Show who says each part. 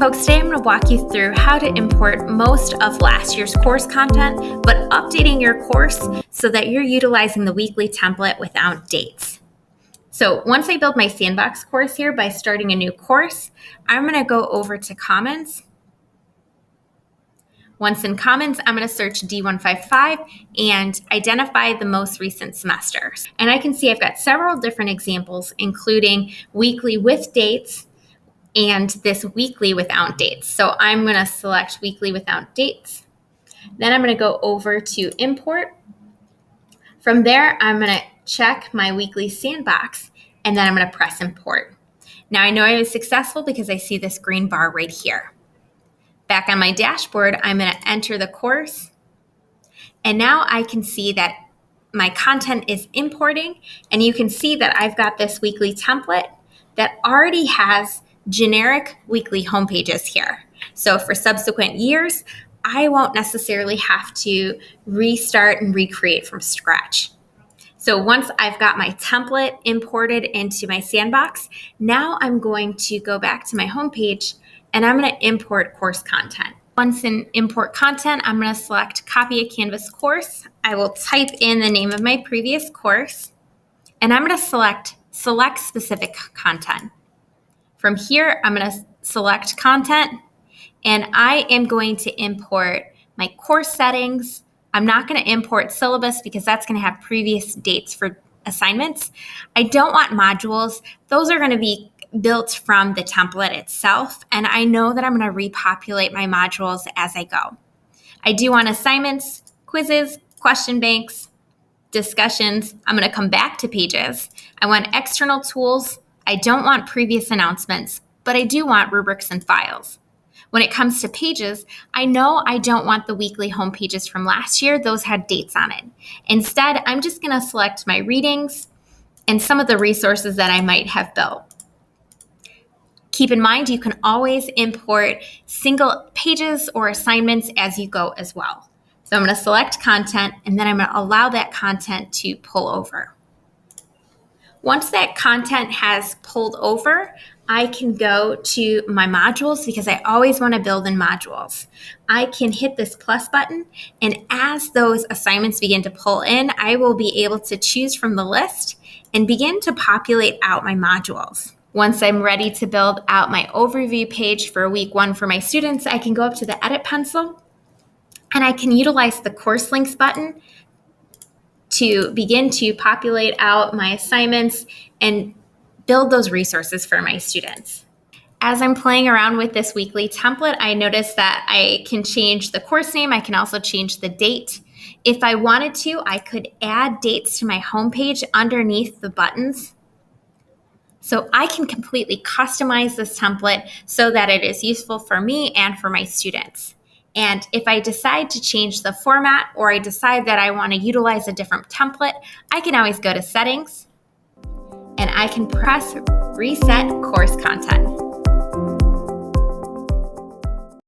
Speaker 1: Folks, today I'm going to walk you through how to import most of last year's course content, but updating your course so that you're utilizing the weekly template without dates. So once I build my sandbox course here by starting a new course, I'm going to go over to Commons. Once in Commons, I'm going to search D155 and identify the most recent semesters. And I can see I've got several different examples, including weekly with dates and this weekly without dates. So I'm going to select weekly without dates. Then I'm going to go over to import. From there, I'm going to check my weekly sandbox, and then I'm going to press import. Now I know I was successful because I see this green bar right here. Back on my dashboard, I'm going to enter the course, and now I can see that my content is importing, and you can see that I've got this weekly template that already has generic weekly homepages here. So for subsequent years, I won't necessarily have to restart and recreate from scratch. So once I've got my template imported into my sandbox, now I'm going to go back to my homepage and I'm going to import course content. Once in import content, I'm going to select copy a Canvas course. I will type in the name of my previous course, and I'm going to select specific content. From here, I'm going to select content, and I am going to import my course settings. I'm not going to import syllabus because that's going to have previous dates for assignments. I don't want modules. Those are going to be built from the template itself, and I know that I'm going to repopulate my modules as I go. I do want assignments, quizzes, question banks, discussions. I'm going to come back to pages. I want external tools. I don't want previous announcements, but I do want rubrics and files. When it comes to pages, I know I don't want the weekly home pages from last year. Those had dates on it. Instead, I'm just going to select my readings and some of the resources that I might have built. Keep in mind, you can always import single pages or assignments as you go as well. So I'm going to select content, and then I'm going to allow that content to pull over. Once that content has pulled over, I can go to my modules because I always want to build in modules. I can hit this plus button, and as those assignments begin to pull in, I will be able to choose from the list and begin to populate out my modules. Once I'm ready to build out my overview page for week 1 for my students, I can go up to the edit pencil, and I can utilize the course links button to begin to populate out my assignments and build those resources for my students. As I'm playing around with this weekly template, I noticed that I can change the course name. I can also change the date. If I wanted to, I could add dates to my homepage underneath the buttons. So I can completely customize this template so that it is useful for me and for my students. And if I decide to change the format or I decide that I want to utilize a different template, I can always go to settings and I can press reset course content.